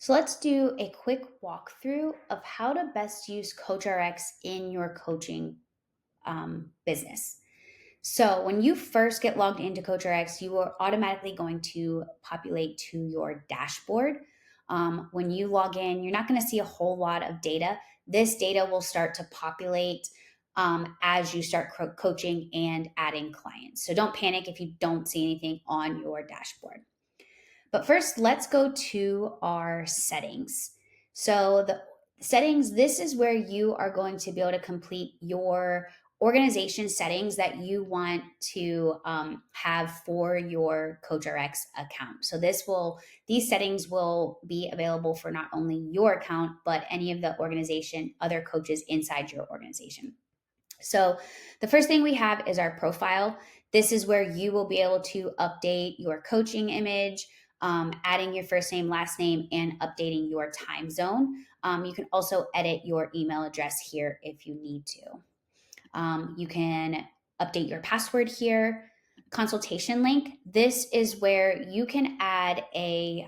So let's do a quick walkthrough of how to best use CoachRx in your coaching business. So when you first get logged into CoachRx, you are automatically going to populate to your dashboard. When you log in, you're not going to see a whole lot of data. This data will start to populate as you start coaching and adding clients. So don't panic if you don't see anything on your dashboard. But first, let's go to our settings. So the settings, this is where you are going to be able to complete your organization settings that you want to have for your CoachRx account. So these settings will be available for not only your account, but any of the other coaches inside your organization. So the first thing we have is our profile. This is where you will be able to update your coaching image, adding your first name, last name, and updating your time zone. You can also edit your email address here if you need to. You can update your password here. Consultation link. This is where you can add a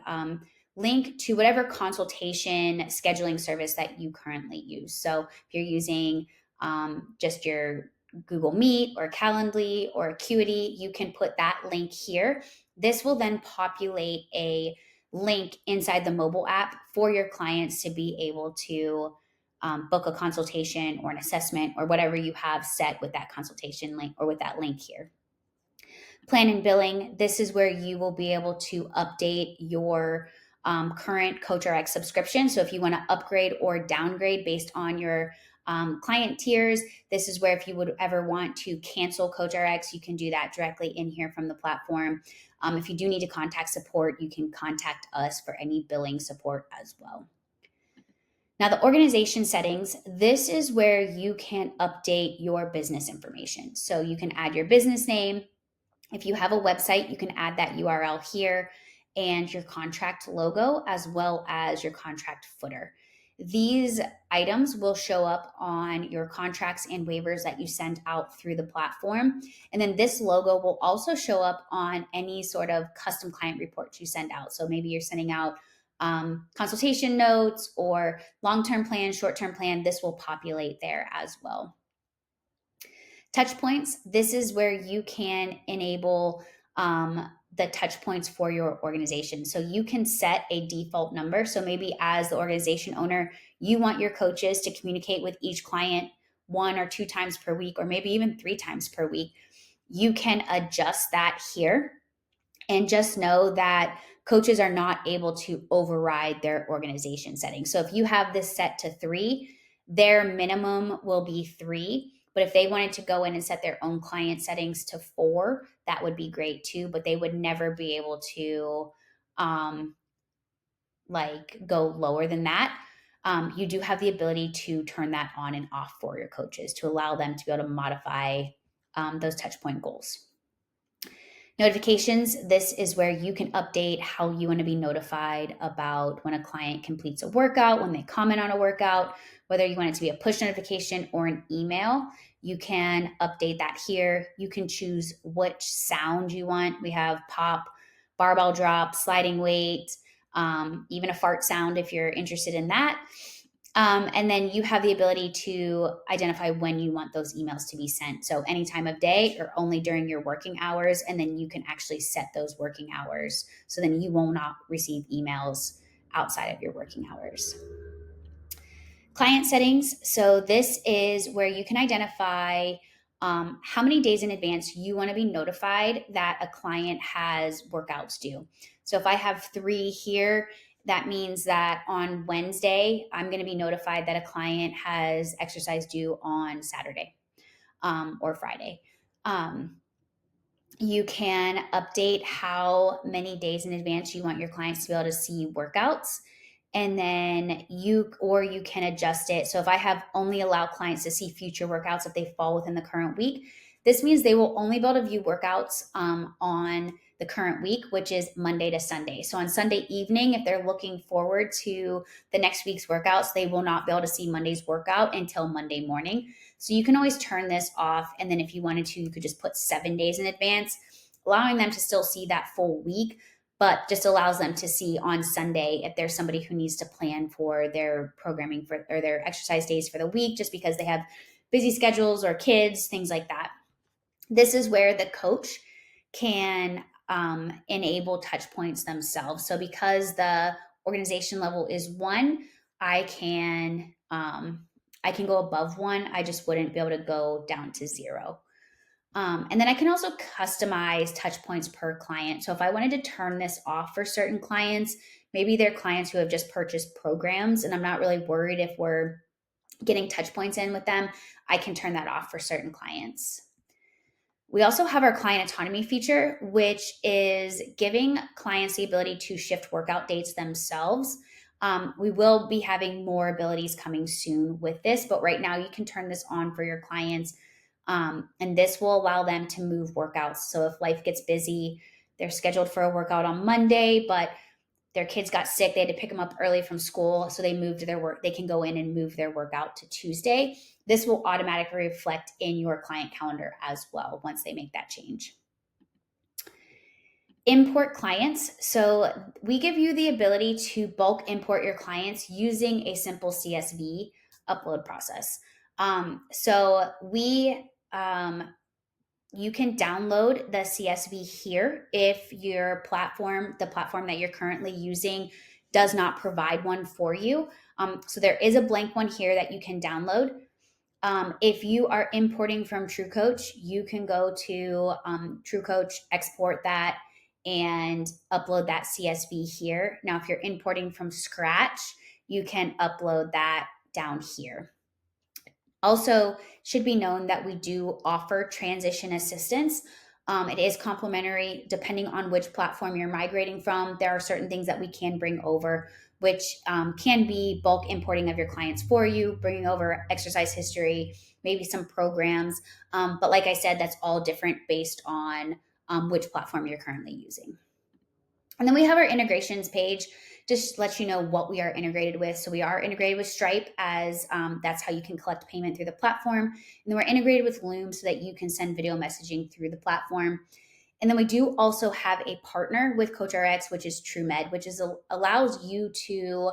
link to whatever consultation scheduling service that you currently use. So if you're using just your Google Meet or Calendly or Acuity, you can put that link here. This will then populate a link inside the mobile app for your clients to be able to book a consultation or an assessment or whatever you have set with that consultation link or with that link here. Plan and billing. This is where you will be able to update your current CoachRx subscription. So if you want to upgrade or downgrade based on your client tiers, this is where if you would ever want to cancel CoachRx, you can do that directly in here from the platform. If you do need to contact support, you can contact us for any billing support as well. Now, the organization settings, this is where you can update your business information. So you can add your business name. If you have a website, you can add that URL here and your contract logo as well as your contract footer. These items will show up on your contracts and waivers that you send out through the platform. And then this logo will also show up on any sort of custom client reports you send out. So maybe you're sending out consultation notes or long-term plan, short-term plan. This will populate there as well. Touch points. This is where you can enable the touch points for your organization. So you can set a default number. So maybe as the organization owner, you want your coaches to communicate with each client 1 or 2 times per week, or maybe even 3 times per week. You can adjust that here and just know that coaches are not able to override their organization settings. So if you have this set to 3, their minimum will be 3. But if they wanted to go in and set their own client settings to 4, that would be great too. But they would never be able to go lower than that. You do have the ability to turn that on and off for your coaches to allow them to be able to modify those touch point goals. Notifications, this is where you can update how you want to be notified about when a client completes a workout, when they comment on a workout, whether you want it to be a push notification or an email. You can update that here. You can choose which sound you want. We have pop, barbell drop, sliding weight, even a fart sound if you're interested in that. And then you have the ability to identify when you want those emails to be sent. So any time of day or only during your working hours. And then you can actually set those working hours. So then you will not receive emails outside of your working hours. Client settings. So this is where you can identify how many days in advance you want to be notified that a client has workouts due. So if I have 3 here, that means that on Wednesday, I'm going to be notified that a client has exercise due on Saturday or Friday. You can update how many days in advance you want your clients to be able to see workouts. And then you can adjust it. So if I have only allow clients to see future workouts if they fall within the current week, this means they will only be able to view workouts on the current week, which is Monday to Sunday. So on Sunday evening, if they're looking forward to the next week's workouts, they will not be able to see Monday's workout until Monday morning. So you can always turn this off. And then if you wanted to, you could just put 7 days in advance, allowing them to still see that full week. but just allows them to see on Sunday if there's somebody who needs to plan for their programming for or their exercise days for the week, just because they have busy schedules or kids, things like that. This is where the coach can enable touch points themselves. So because the organization level is 1, I can go above 1. I just wouldn't be able to go down to 0. And then I can also customize touch points per client. So if I wanted to turn this off for certain clients, maybe they're clients who have just purchased programs and I'm not really worried if we're getting touch points in with them, I can turn that off for certain clients. We also have our client autonomy feature, which is giving clients the ability to shift workout dates themselves. We will be having more abilities coming soon with this, but right now you can turn this on for your clients. And this will allow them to move workouts. So if life gets busy, they're scheduled for a workout on Monday, but their kids got sick, they had to pick them up early from school, so they moved their work. They can go in and move their workout to Tuesday. This will automatically reflect in your client calendar as well once they make that change. Import clients. So we give you the ability to bulk import your clients using a simple CSV upload process. You can download the CSV here if your platform, the platform that you're currently using, does not provide one for you. So there is a blank one here that you can download. If you are importing from TrueCoach, you can go to TrueCoach, export that, and upload that CSV here. Now, if you're importing from scratch, you can upload that down here. Also, should be known that we do offer transition assistance. It is complimentary depending on which platform you're migrating from. There are certain things that we can bring over, which can be bulk importing of your clients for you, bringing over exercise history, maybe some programs. But like I said, that's all different based on which platform you're currently using. And then we have our integrations page, just let you know what we are integrated with. So we are integrated with Stripe, as that's how you can collect payment through the platform. And then we're integrated with Loom so that you can send video messaging through the platform. And then we do also have a partner with CoachRx, which is TrueMed, which allows you to,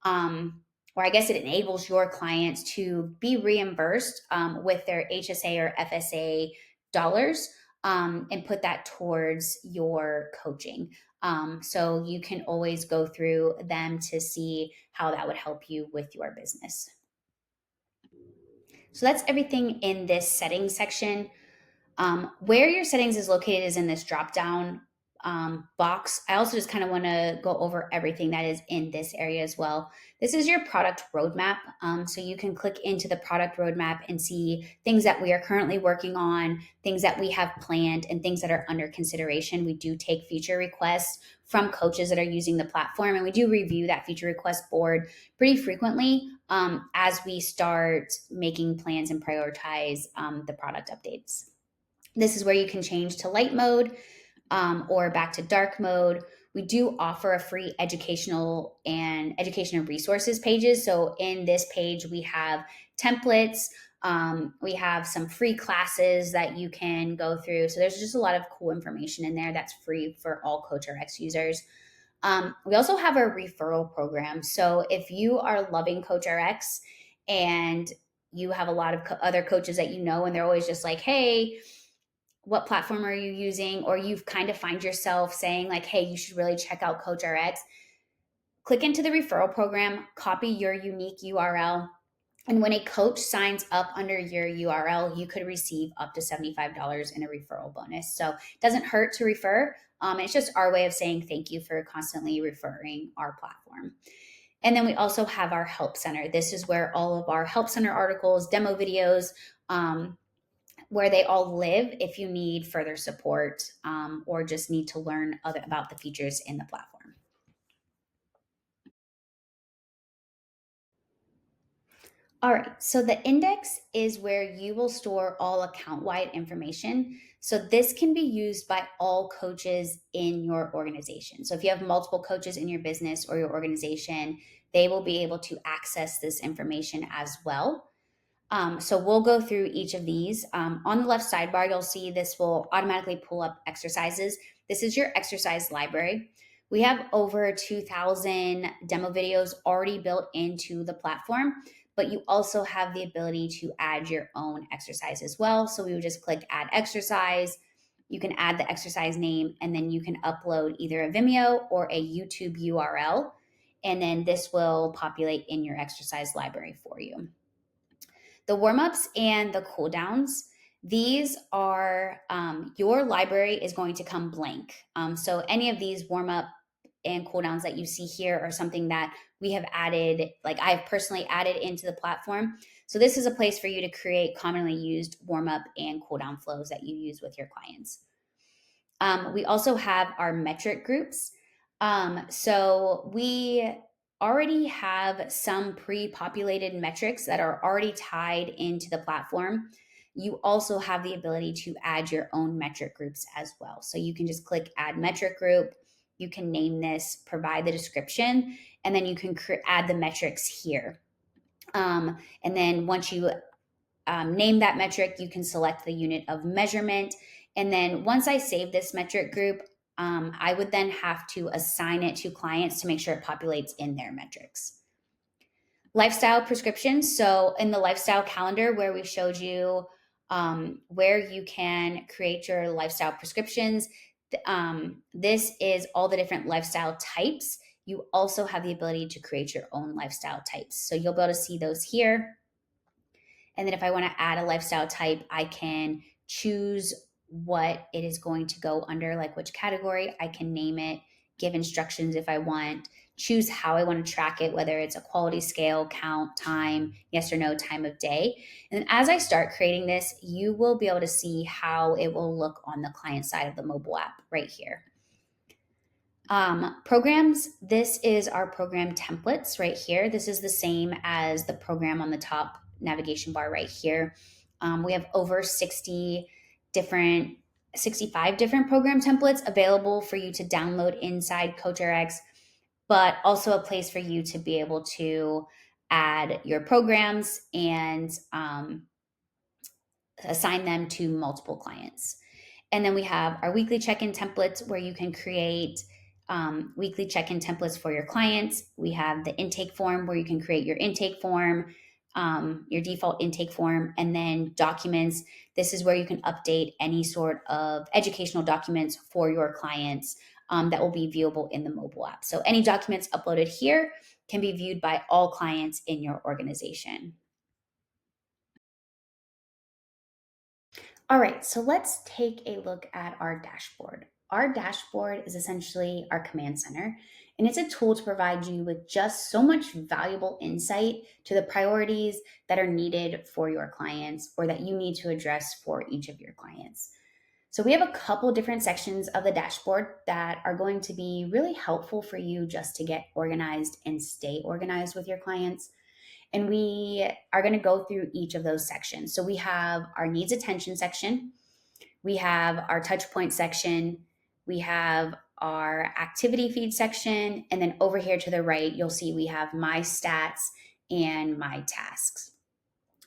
or I guess it enables your clients to be reimbursed with their HSA or FSA dollars and put that towards your coaching. So you can always go through them to see how that would help you with your business. So that's everything in this settings section. Where your settings is located is in this drop down box. I also just kind of want to go over everything that is in this area as well. This is your product roadmap. So you can click into the product roadmap and see things that we are currently working on, things that we have planned, and things that are under consideration. We do take feature requests from coaches that are using the platform, and we do review that feature request board pretty frequently as we start making plans and prioritize the product updates. This is where you can change to light mode or back to dark mode. We do offer a free education and resources pages. So in this page, we have templates. We have some free classes that you can go through. So there's just a lot of cool information in there that's free for all CoachRx users. We also have a referral program. So if you are loving CoachRx and you have a lot of other coaches that you know, and they're always just like, hey, what platform are you using? Or you've kind of find yourself saying like, hey, you should really check out CoachRx. Click into the referral program, copy your unique URL. And when a coach signs up under your URL, you could receive up to $75 in a referral bonus. So it doesn't hurt to refer. It's just our way of saying thank you for constantly referring our platform. And then we also have our Help Center. This is where all of our Help Center articles, demo videos, where they all live if you need further support or just need to learn about the features in the platform. All right, so the index is where you will store all account-wide information. So this can be used by all coaches in your organization. So if you have multiple coaches in your business or your organization, they will be able to access this information as well. So we'll go through each of these. On the left sidebar, you'll see this will automatically pull up exercises. This is your exercise library. We have over 2,000 demo videos already built into the platform, but you also have the ability to add your own exercise as well. So we would just click add exercise. You can add the exercise name, and then you can upload either a Vimeo or a YouTube URL. And then this will populate in your exercise library for you. The warm ups and the cool downs, these are your library is going to come blank. So any of these warm up and cool downs that you see here are something that we have added, like I've personally added into the platform. So this is a place for you to create commonly used warm up and cool down flows that you use with your clients. We also have our metric groups. So we already have some pre-populated metrics that are already tied into the platform. You also have the ability to add your own metric groups as well. So you can just click add metric group. You can name this, provide the description, and then you can add the metrics here. And then once you name that metric, you can select the unit of measurement. And then once I save this metric group, I would then have to assign it to clients to make sure it populates in their metrics. Lifestyle prescriptions. So in the lifestyle calendar where we showed you where you can create your lifestyle prescriptions, this is all the different lifestyle types. You also have the ability to create your own lifestyle types. So you'll be able to see those here. And then if I want to add a lifestyle type, I can choose what it is going to go under, like which category. I can name it, give instructions if I want, choose how I want to track it, whether it's a quality scale, count, time, yes or no, time of day. And then as I start creating this, you will be able to see how it will look on the client side of the mobile app right here. Programs, this is our program templates right here. This is the same as the program on the top navigation bar right here. We have over 65 different program templates available for you to download inside CoachRx, but also a place for you to be able to add your programs and assign them to multiple clients. And then we have our weekly check-in templates where you can create weekly check-in templates for your clients. We have the intake form where you can create your intake form, your default intake form, and then documents. This is where you can update any sort of educational documents for your clients that will be viewable in the mobile app. So any documents uploaded here can be viewed by all clients in your organization. All right, so let's take a look at our dashboard. Our dashboard is essentially our command center, and it's a tool to provide you with just so much valuable insight to the priorities that are needed for your clients or that you need to address for each of your clients. So we have a couple different sections of the dashboard that are going to be really helpful for you just to get organized and stay organized with your clients. And we are going to go through each of those sections. So we have our needs attention section, we have our touch point section, we have our activity feed section, and then over here to the right, you'll see we have my stats and my tasks.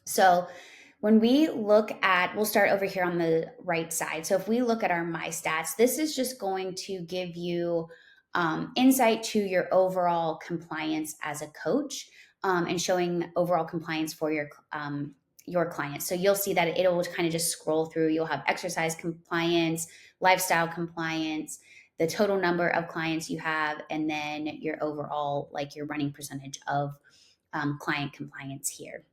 So when we look at, we'll start over here on the right side. So if we look at our my stats, this is just going to give you insight to your overall compliance as a coach. And showing overall compliance for your clients. So you'll see that it will kind of just scroll through. You'll have exercise compliance, lifestyle compliance, the total number of clients you have, and then your overall, like your running percentage of client compliance here.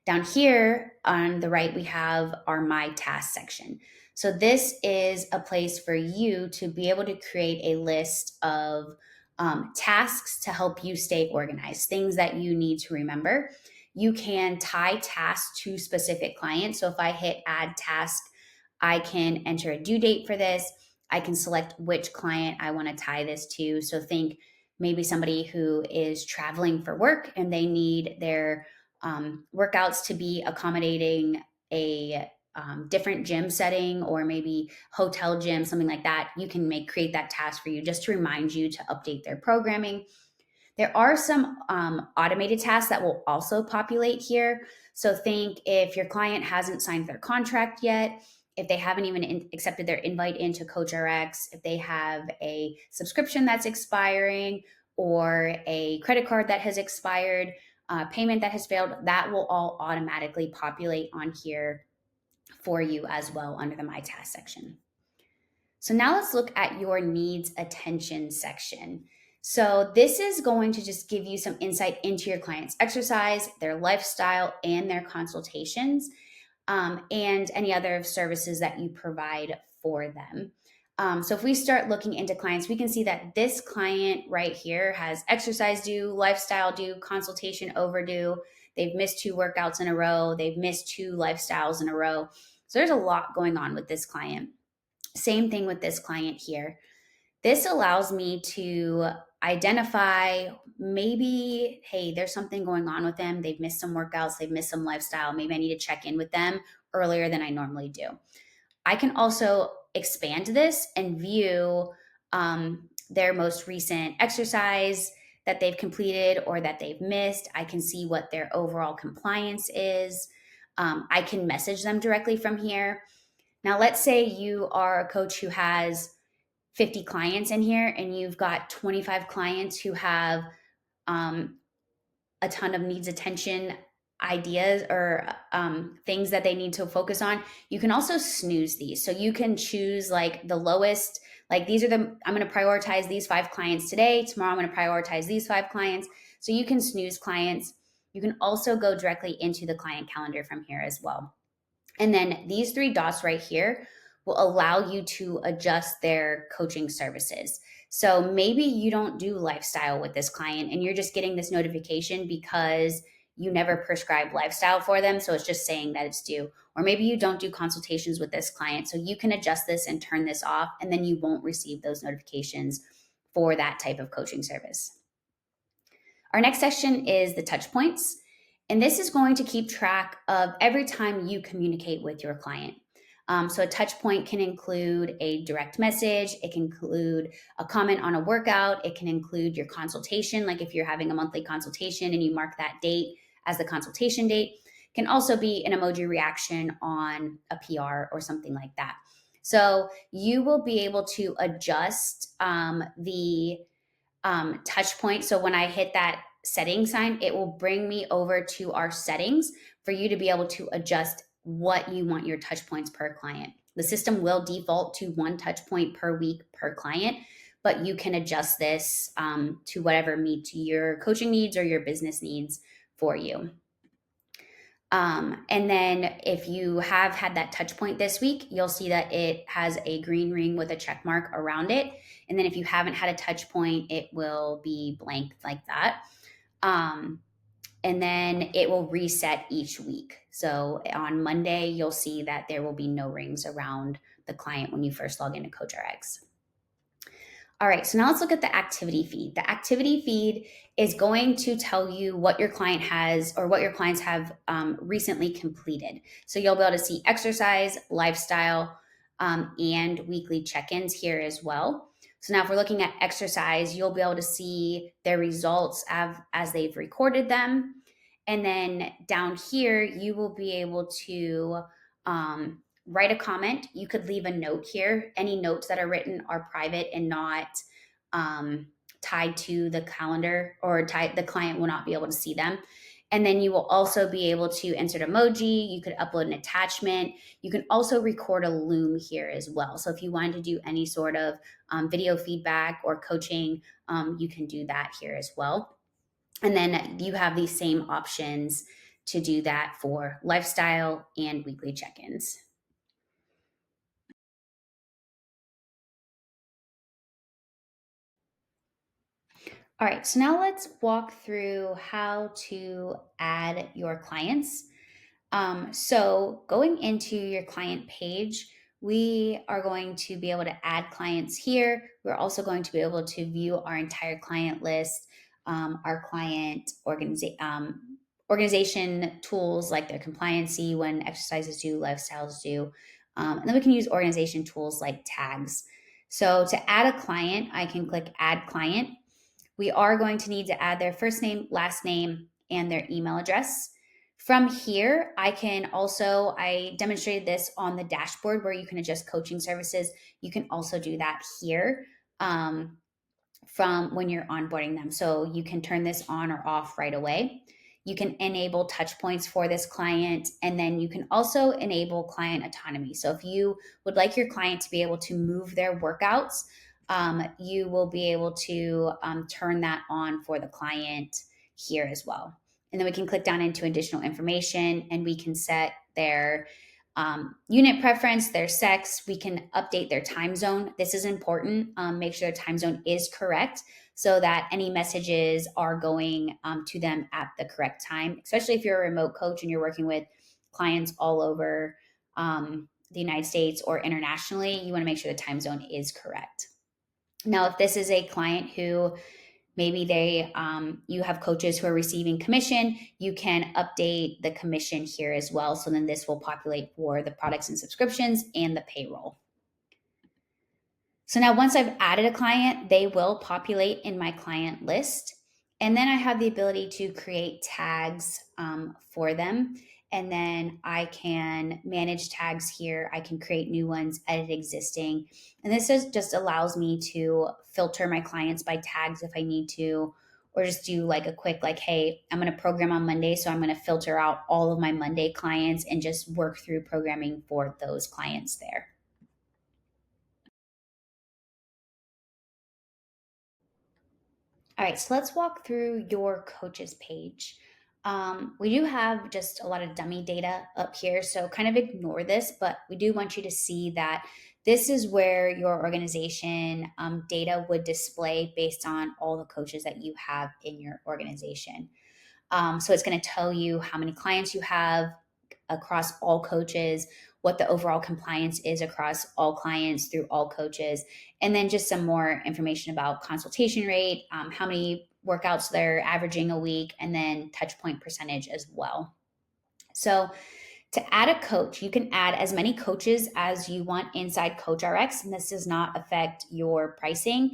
Down here on the right, we have our My Task section. So this is a place for you to be able to create a list of tasks to help you stay organized, things that you need to remember. You can tie tasks to specific clients. So if I hit add task, I can enter a due date for this. I can select which client I want to tie this to. So think maybe somebody who is traveling for work and they need their workouts to be accommodating a different gym setting or maybe hotel gym, something like that. You can create that task for you just to remind you to update their programming. There are some automated tasks that will also populate here. So think if your client hasn't signed their contract yet, if they haven't even accepted their invite into CoachRx, if they have a subscription that's expiring or a credit card that has expired, payment that has failed, that will all automatically populate on here for you as well under the My Task section. So now let's look at your needs attention section. So this is going to just give you some insight into your client's exercise, their lifestyle, and their consultations, and any other services that you provide for them. So if we start looking into clients, we can see that this client right here has exercise due, lifestyle due, consultation overdue. They've missed 2 workouts in a row. They've missed 2 lifestyles in a row. So there's a lot going on with this client. Same thing with this client here. This allows me to identify maybe, hey, there's something going on with them. They've missed some workouts, they've missed some lifestyle. Maybe I need to check in with them earlier than I normally do. I can also expand this and view their most recent exercise that they've completed or that they've missed. I can see what their overall compliance is. I can message them directly from here. Now, let's say you are a coach who has 50 clients in here and you've got 25 clients who have a ton of needs attention ideas or things that they need to focus on. You can also snooze these. So you can choose like the lowest, like these are I'm going to prioritize these 5 clients today. Tomorrow I'm going to prioritize these 5 clients. So you can snooze clients. You can also go directly into the client calendar from here as well. And then these 3 dots right here will allow you to adjust their coaching services. So maybe you don't do lifestyle with this client and you're just getting this notification because you never prescribe lifestyle for them. So it's just saying that it's due. Or maybe you don't do consultations with this client. So you can adjust this and turn this off, and then you won't receive those notifications for that type of coaching service. Our next section is the touch points. And this is going to keep track of every time you communicate with your client. So a touch point can include a direct message. It can include a comment on a workout. It can include your consultation. Like if you're having a monthly consultation and you mark that date as the consultation date. It can also be an emoji reaction on a PR or something like that. So you will be able to adjust the touch point. So when I hit that setting sign, it will bring me over to our settings for you to be able to adjust what you want your touch points per client. The system will default to 1 touch point per week per client, but you can adjust this to whatever meets your coaching needs or your business needs for you. And then if you have had that touch point this week, you'll see that it has a green ring with a check mark around it. And then if you haven't had a touch point, it will be blank like that. And then it will reset each week. So on Monday, you'll see that there will be no rings around the client when you first log into CoachRx. All right, so now let's look at the activity feed. The activity feed is going to tell you what your client has or what your clients have recently completed. So you'll be able to see exercise, lifestyle, and weekly check-ins here as well. So now if we're looking at exercise, you'll be able to see their results as they've recorded them. And then down here, you will be able to write a comment. You could leave a note here. Any notes that are written are private and not tied to the calendar, or the client will not be able to see them. And then you will also be able to insert emoji. You could upload an attachment. You can also record a loom here as well. So if you wanted to do any sort of video feedback or coaching, you can do that here as well. And then you have these same options to do that for lifestyle and weekly check-ins. All right, so now let's walk through how to add your clients. So going into your client page, we are going to be able to add clients here. We're also going to be able to view our entire client list, our client organization tools like their compliancy, when exercises due, lifestyles due. And then we can use organization tools like tags. So to add a client, I can click add client. we are going to need to add their first name, last name, and their email address. From here, I demonstrated this on the dashboard where you can adjust coaching services. You can also do that here from when you're onboarding them. So you can turn this on or off right away. You can enable touch points for this client, and then you can also enable client autonomy. So if you would like your client to be able to move their workouts, you will be able to turn that on for the client here as well. And then we can click down into additional information and we can set their unit preference, their sex. We can update their time zone. This is important. Make sure their time zone is correct so that any messages are going to them at the correct time, especially if you're a remote coach and you're working with clients all over the United States or internationally. You want to make sure the time zone is correct. Now, if this is a client who maybe you have coaches who are receiving commission, you can update the commission here as well. So then this will populate for the products and subscriptions and the payroll. So now once I've added a client, they will populate in my client list. And then I have the ability to create tags for them. And then I can manage tags here. I can create new ones, edit existing. And this just allows me to filter my clients by tags if I need to, or just do like a quick, like, hey, I'm going to program on Monday. So I'm going to filter out all of my Monday clients and just work through programming for those clients there. All right, so let's walk through your coaches page. We do have just a lot of dummy data up here, so kind of ignore this, but we do want you to see that this is where your organization data would display based on all the coaches that you have in your organization. So it's going to tell you how many clients you have across all coaches, what the overall compliance is across all clients through all coaches, and then just some more information about consultation rate, how many workouts they're averaging a week, and then touch point percentage as well. So to add a coach, you can add as many coaches as you want inside CoachRx, and this does not affect your pricing.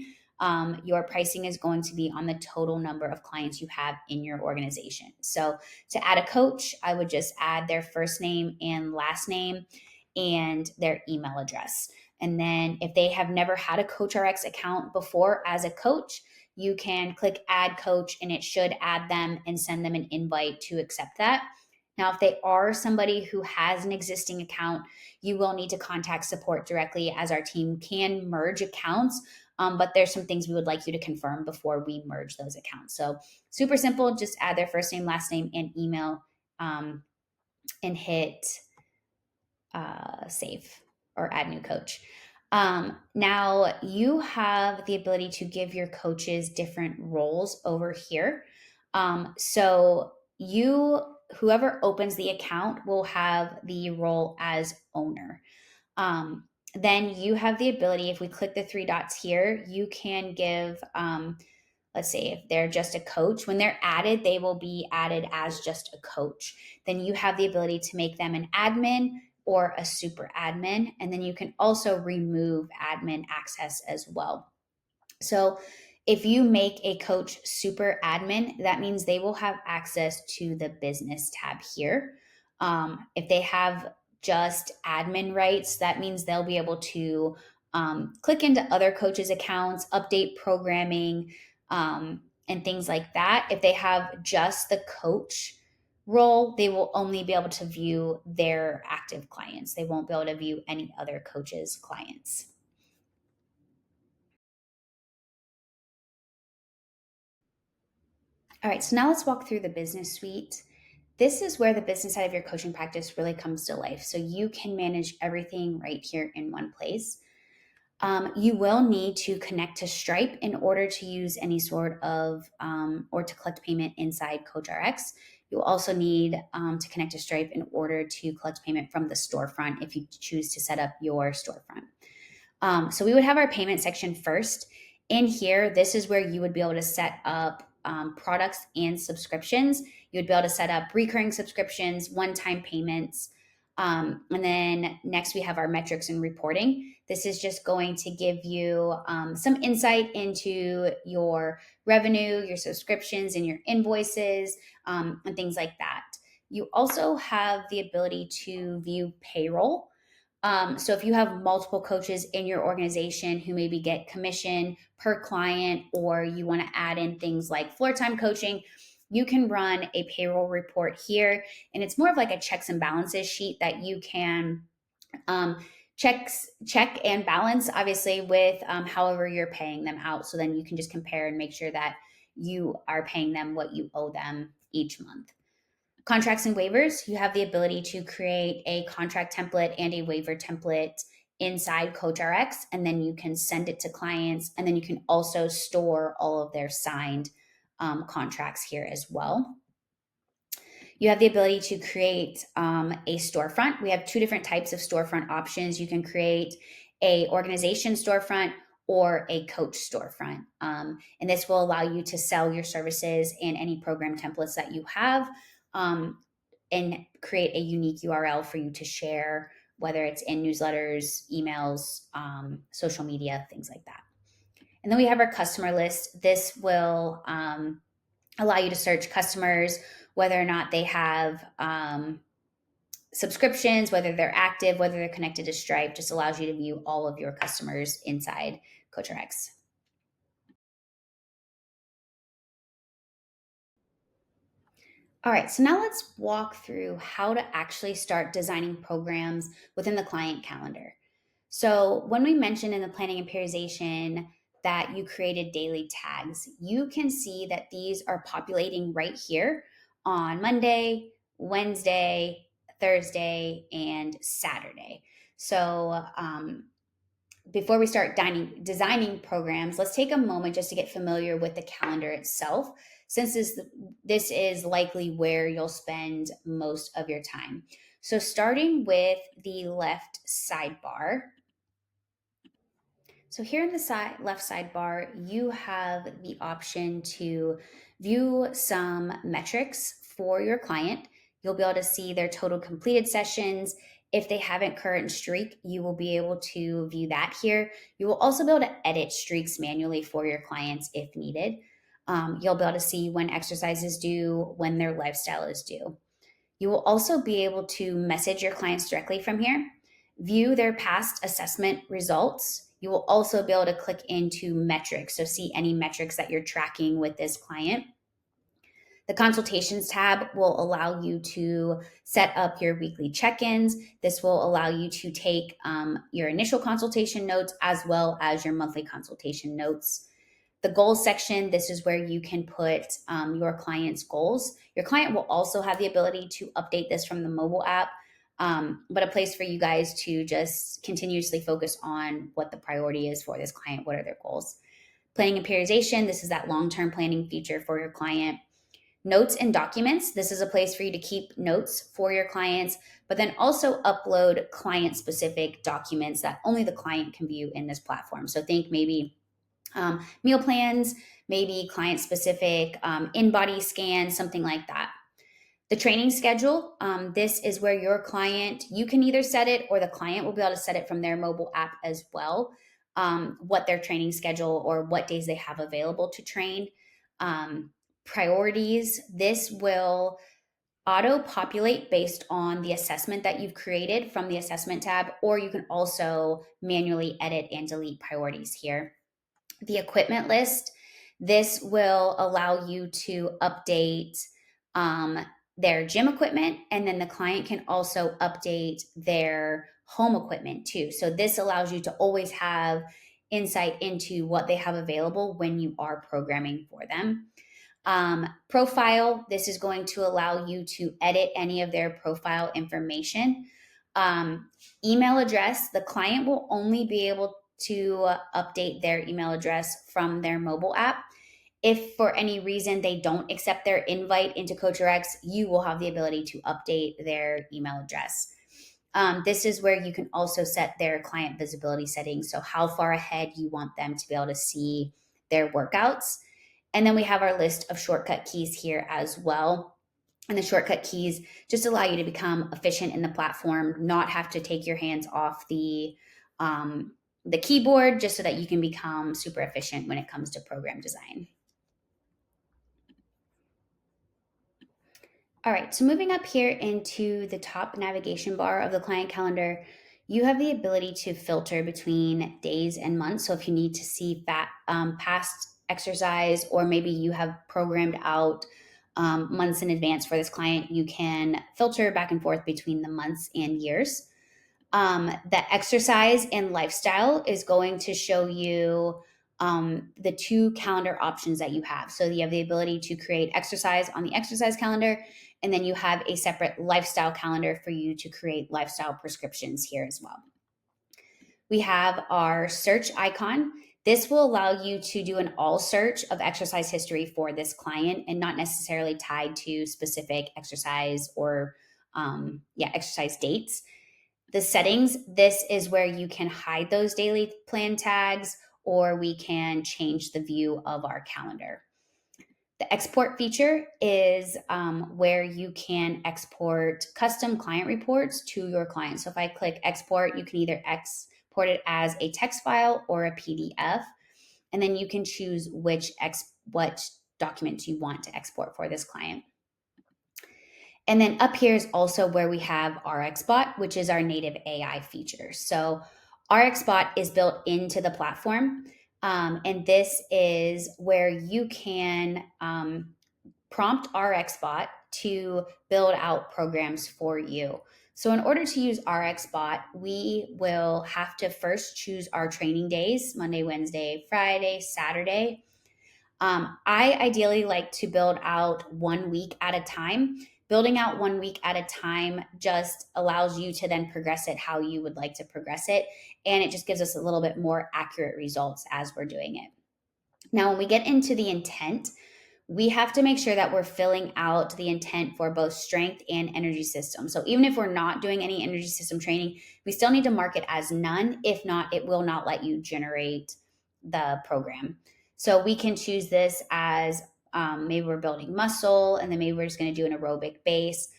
Your pricing is going to be on the total number of clients you have in your organization. So to add a coach, I would just add their first name and last name and their email address. And then if they have never had a CoachRx account before as a coach, you can click add coach and it should add them and send them an invite to accept that. Now, if they are somebody who has an existing account, you will need to contact support directly, as our team can merge accounts. But there's some things we would like you to confirm before we merge those accounts. So super simple, just add their first name, last name, and email and hit save or add new coach. Now you have the ability to give your coaches different roles over here. So whoever opens the account will have the role as owner. Then you have the ability, if we click the three dots here, you can give, let's say if they're just a coach, when they're added, they will be added as just a coach. Then you have the ability to make them an admin or a super admin. And then you can also remove admin access as well. So if you make a coach super admin, that means they will have access to the business tab here. If they have just admin rights, that means they'll be able to click into other coaches' accounts, update programming, and things like that. If they have just the coach role, they will only be able to view their active clients. They won't be able to view any other coaches' clients. All right, so now let's walk through the business suite. This is where the business side of your coaching practice really comes to life. So you can manage everything right here in one place. You will need to connect to Stripe in order to use any sort of or to collect payment inside CoachRx. You'll also need to connect to Stripe in order to collect payment from the storefront if you choose to set up your storefront. So we would have our payment section first. In here, this is where you would be able to set up products and subscriptions. You would be able to set up recurring subscriptions, one-time payments. And then next we have our metrics and reporting. This is just going to give you some insight into your revenue, your subscriptions, and your invoices, and things like that. You also have the ability to view payroll. So if you have multiple coaches in your organization who maybe get commission per client, or you want to add in things like floor time coaching, you can run a payroll report here. And it's more of like a checks and balances sheet that you can check and balance, obviously, with however you're paying them out. So then you can just compare and make sure that you are paying them what you owe them each month. Contracts and waivers, you have the ability to create a contract template and a waiver template inside CoachRx, and then you can send it to clients, and then you can also store all of their signed contracts here as well. You have the ability to create a storefront. We have two different types of storefront options. You can create a organization storefront or a coach storefront. And this will allow you to sell your services and any program templates that you have, and create a unique URL for you to share, whether it's in newsletters, emails, social media, things like that. And then we have our customer list. This will allow you to search customers, whether or not they have subscriptions, whether they're active, whether they're connected to Stripe. Just allows you to view all of your customers inside CoachRx. All right, so now let's walk through how to actually start designing programs within the client calendar. So, when we mentioned in the planning and periodization that you created daily tags, you can see that these are populating right here on Monday, Wednesday, Thursday, and Saturday. So, before we start designing programs, let's take a moment just to get familiar with the calendar itself, since this is likely where you'll spend most of your time. So, starting with the left sidebar. So, here in the left sidebar, you have the option to view some metrics for your client. You'll be able to see their total completed sessions. If they haven't current streak, you will be able to view that here. You will also be able to edit streaks manually for your clients if needed. You'll be able to see when exercise is due, when their lifestyle is due. You will also be able to message your clients directly from here, view their past assessment results. You will also be able to click into metrics, so see any metrics that you're tracking with this client. The consultations tab will allow you to set up your weekly check-ins. This will allow you to take your initial consultation notes as well as your monthly consultation notes. The goals section, this is where you can put your client's goals. Your client will also have the ability to update this from the mobile app, but a place for you guys to just continuously focus on what the priority is for this client, what are their goals. Planning and periodization, this is that long-term planning feature for your client. Notes and documents, this is a place for you to keep notes for your clients, but then also upload client-specific documents that only the client can view in this platform. So think maybe meal plans, maybe client-specific in-body scans, something like that. The training schedule, this is where your client, you can either set it or the client will be able to set it from their mobile app as well, what their training schedule or what days they have available to train. Priorities, this will auto-populate based on the assessment that you've created from the assessment tab, or you can also manually edit and delete priorities here. The equipment list, this will allow you to update their gym equipment, and then the client can also update their home equipment too. So this allows you to always have insight into what they have available when you are programming for them. Profile, this is going to allow you to edit any of their profile information. Email address, the client will only be able to update their email address from their mobile app. If for any reason they don't accept their invite into CoachRx, you will have the ability to update their email address. This is where you can also set their client visibility settings, so how far ahead you want them to be able to see their workouts. And then we have our list of shortcut keys here as well. And the shortcut keys just allow you to become efficient in the platform, not have to take your hands off the the keyboard, just so that you can become super efficient when it comes to program design. All right, so moving up here into the top navigation bar of the client calendar, you have the ability to filter between days and months. So if you need to see past exercise, or maybe you have programmed out months in advance for this client, you can filter back and forth between the months and years. The exercise and lifestyle is going to show you the two calendar options that you have. So you have the ability to create exercise on the exercise calendar, and then you have a separate lifestyle calendar for you to create lifestyle prescriptions here as well. We have our search icon. This will allow you to do an all search of exercise history for this client, and not necessarily tied to specific exercise or exercise dates. The settings, this is where you can hide those daily plan tags, or we can change the view of our calendar. The export feature is where you can export custom client reports to your client. So if I click export, you can either export it as a text file or a PDF, and then you can choose what documents you want to export for this client. And then up here is also where we have RXbot, which is our native AI feature. So RXbot is built into the platform. And this is where you can prompt RXbot to build out programs for you. So in order to use RXbot, we will have to first choose our training days: Monday, Wednesday, Friday, Saturday. I ideally like to build out 1 week at a time. Building out 1 week at a time just allows you to then progress it how you would like to progress it. And it just gives us a little bit more accurate results as we're doing it. Now, when we get into the intent, we have to make sure that we're filling out the intent for both strength and energy system. So even if we're not doing any energy system training, we still need to mark it as none. If not, it will not let you generate the program. So we can choose this as maybe we're building muscle, and then maybe we're just going to do an aerobic base.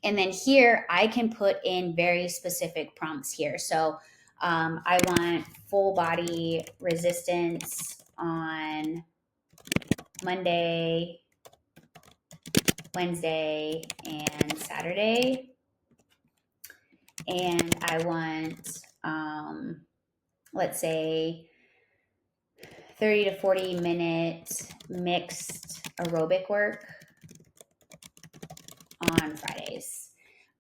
And then here I can put in very specific prompts here. So I want full body resistance on Monday, Wednesday, and Saturday. And I want, let's say, 30 to 40 minute mixed aerobic work on Fridays.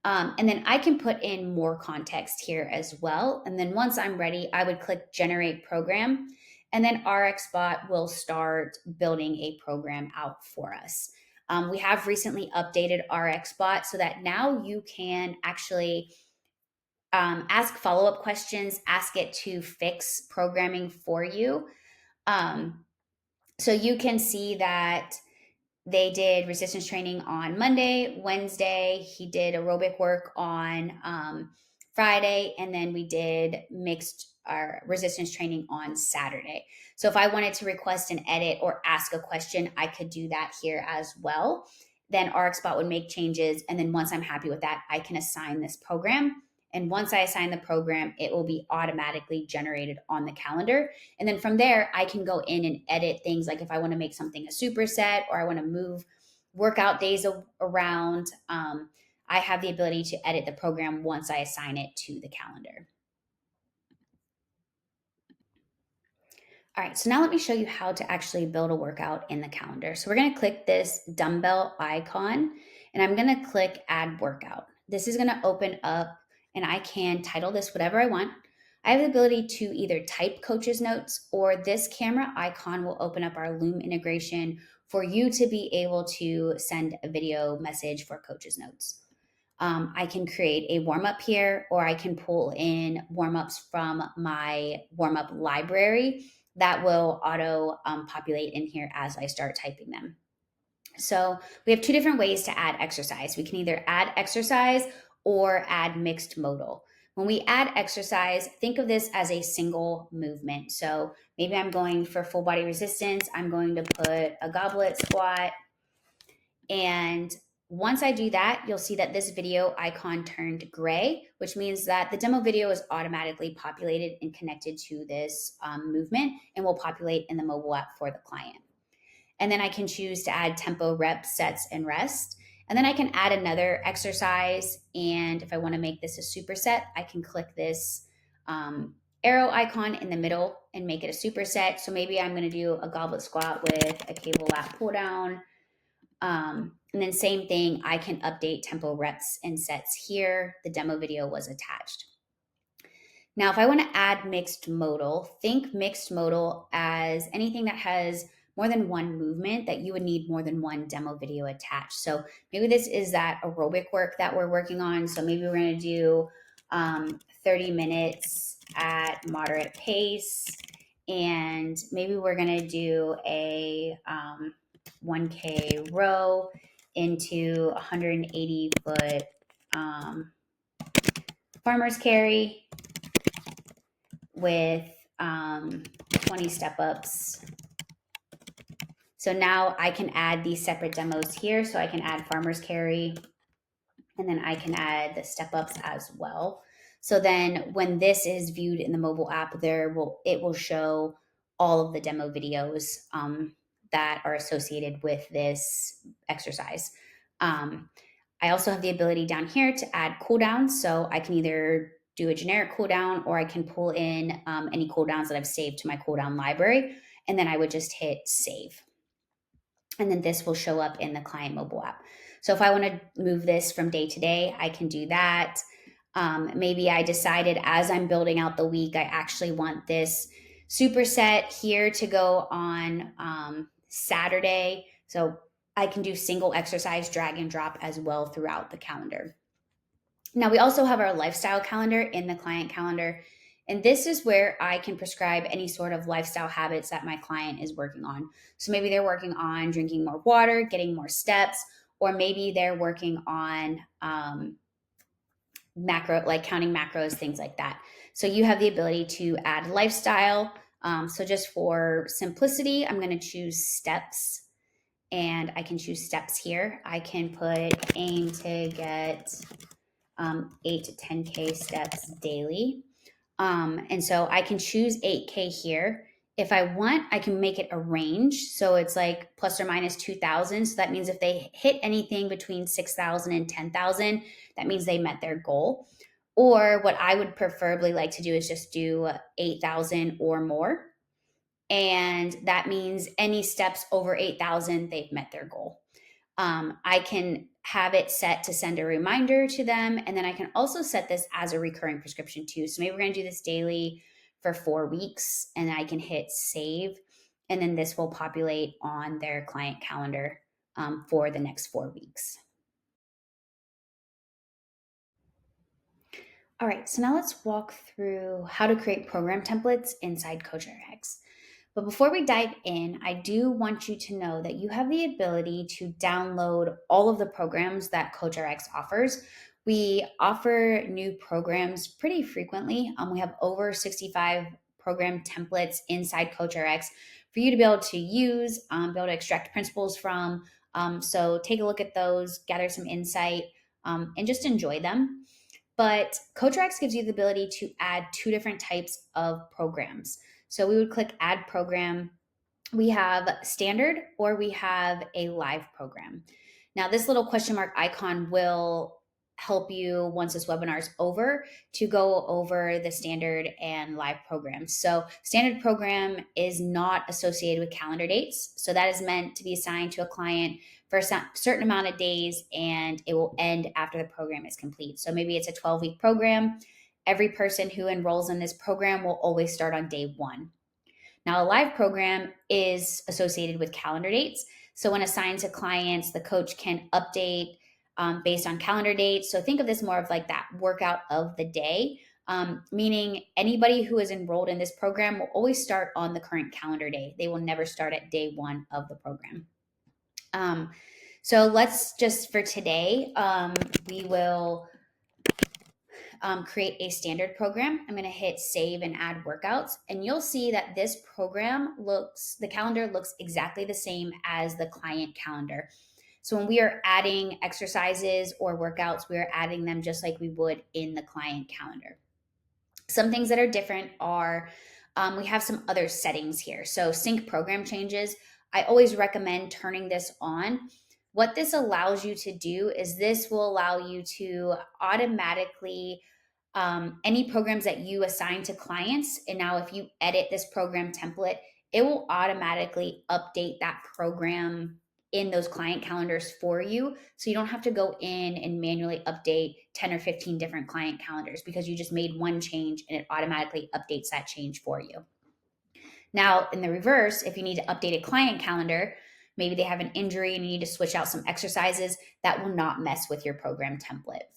And then I can put in more context here as well. And then once I'm ready, I would click generate program, and then RXbot will start building a program out for us. We have recently updated RXbot so that now you can actually ask follow-up questions, ask it to fix programming for you. So you can see that they did resistance training on Monday, Wednesday. He did aerobic work on Friday, and then we did mixed resistance training on Saturday. So if I wanted to request an edit or ask a question, I could do that here as well. Then RXbot would make changes, and then once I'm happy with that, I can assign this program. And once I assign the program, it will be automatically generated on the calendar. And then from there, I can go in and edit things, like if I want to make something a superset, or I want to move workout days around, I have the ability to edit the program once I assign it to the calendar. All right, so now let me show you how to actually build a workout in the calendar. So we're going to click this dumbbell icon, and I'm going to click add workout. This is going to open up, and I can title this whatever I want. I have the ability to either type coach's notes, or this camera icon will open up our Loom integration for you to be able to send a video message for coach's notes. I can create a warm-up here, or I can pull in warm-ups from my warm-up library that will auto populate in here as I start typing them. So we have two different ways to add exercise. We can either add exercise or add mixed modal. When we add exercise, think of this as a single movement. So maybe I'm going for full body resistance. I'm going to put a goblet squat, and Once I do that, you'll see that this video icon turned gray, which means that the demo video is automatically populated and connected to this movement and will populate in the mobile app for the client. And then I can choose to add tempo, reps, sets, and rest. And then I can add another exercise. And if I want to make this a superset, I can click this arrow icon in the middle and make it a superset. So maybe I'm going to do a goblet squat with a cable lat pull down. And then same thing, I can update tempo, reps, and sets here. The demo video was attached. Now, if I want to add mixed modal, think mixed modal as anything that has more than one movement that you would need more than one demo video attached. So maybe this is that aerobic work that we're working on. So maybe we're going to do 30 minutes at moderate pace. And maybe we're going to do a 1K row into 180 foot farmer's carry with 20 step ups. So now I can add these separate demos here. So I can add farmer's carry, and then I can add the step ups as well. So then when this is viewed in the mobile app, it will show all of the demo videos that are associated with this exercise. I also have the ability down here to add cooldowns. So I can either do a generic cooldown, or I can pull in any cooldowns that I've saved to my cooldown library. And then I would just hit save. And then this will show up in the client mobile app. So if I want to move this from day to day, I can do that. Maybe I decided as I'm building out the week, I actually want this superset here to go on Saturday. So I can do single exercise, drag and drop as well throughout the calendar. Now, we also have our lifestyle calendar in the client calendar. And this is where I can prescribe any sort of lifestyle habits that my client is working on. So maybe they're working on drinking more water, getting more steps, or maybe they're working on like counting macros, things like that. So you have the ability to add lifestyle. So just for simplicity, I'm going to choose steps, and I can choose steps here. I can put aim to get 8 to 10K steps daily. And so I can choose 8K here. If I want, I can make it a range. So it's like plus or minus 2,000. So that means if they hit anything between 6,000 and 10,000, that means they met their goal. Or what I would preferably like to do is just do 8,000 or more. And that means any steps over 8,000, they've met their goal. I can have it set to send a reminder to them. And then I can also set this as a recurring prescription too. So maybe we're going to do this daily for 4 weeks, and I can hit save. And then this will populate on their client calendar for the next 4 weeks. All right, so now let's walk through how to create program templates inside CoachRx. But before we dive in, I do want you to know that you have the ability to download all of the programs that CoachRx offers. We offer new programs pretty frequently. We have over 65 program templates inside CoachRx for you to be able to use, be able to extract principles from. So take a look at those, gather some insight, and just enjoy them. But CoachRx gives you the ability to add 2 different types of programs. So we would click add program. We have standard, or we have a live program. Now this little question mark icon will help you, once this webinar is over, to go over the standard and live programs. So standard program is not associated with calendar dates. So that is meant to be assigned to a client for a certain amount of days, and it will end after the program is complete. So maybe it's a 12-week program. Every person who enrolls in this program will always start on day 1. Now, a live program is associated with calendar dates. So when assigned to clients, the coach can update based on calendar dates. So think of this more of like that workout of the day, meaning anybody who is enrolled in this program will always start on the current calendar day. They will never start at day 1 of the program. So let's just, for today, we will create a standard program. I'm going to hit save and add workouts, and you'll see that this program the calendar looks exactly the same as the client calendar. So when we are adding exercises or workouts, we are adding them just like we would in the client calendar. Some things that are different are we have some other settings here. So sync program changes. I always recommend turning this on. What this allows you to do is this will allow you to automatically any programs that you assign to clients. And now, if you edit this program template, it will automatically update that program in those client calendars for you. So you don't have to go in and manually update 10 or 15 different client calendars because you just made one change and it automatically updates that change for you. Now, in the reverse, if you need to update a client calendar, maybe they have an injury and you need to switch out some exercises, that will not mess with your program template.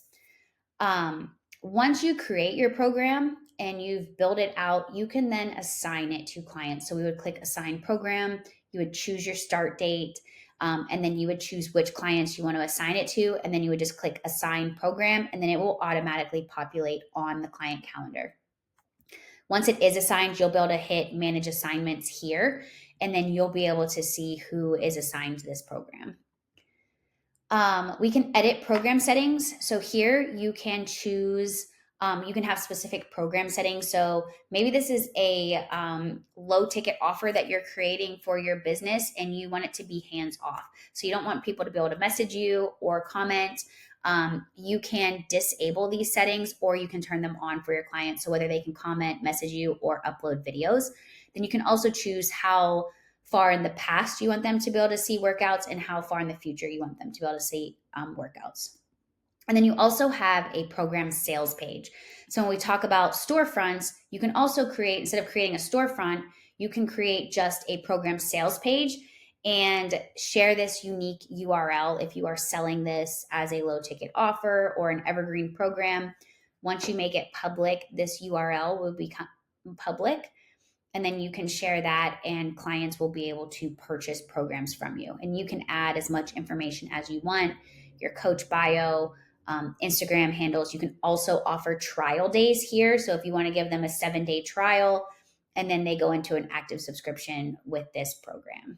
Once you create your program and you've built it out, you can then assign it to clients. So we would click assign program, you would choose your start date, and then you would choose which clients you want to assign it to, and then you would just click assign program, and then it will automatically populate on the client calendar. Once it is assigned, you'll be able to hit manage assignments here, and then you'll be able to see who is assigned to this program. We can edit program settings. So here you can choose, you can have specific program settings. So maybe this is a low ticket offer that you're creating for your business and you want it to be hands off. So you don't want people to be able to message you or comment. You can disable these settings or you can turn them on for your clients. So whether they can comment, message you, or upload videos. Then you can also choose how far in the past you want them to be able to see workouts and how far in the future you want them to be able to see workouts. And then you also have a program sales page. So when we talk about storefronts, you can also create, instead of creating a storefront, you can create just a program sales page and share this unique URL if you are selling this as a low ticket offer or an evergreen program. Once you make it public, this URL will become public. And then you can share that and clients will be able to purchase programs from you. And you can add as much information as you want, your coach bio, Instagram handles. You can also offer trial days here. So if you want to give them a 7-day trial and then they go into an active subscription with this program.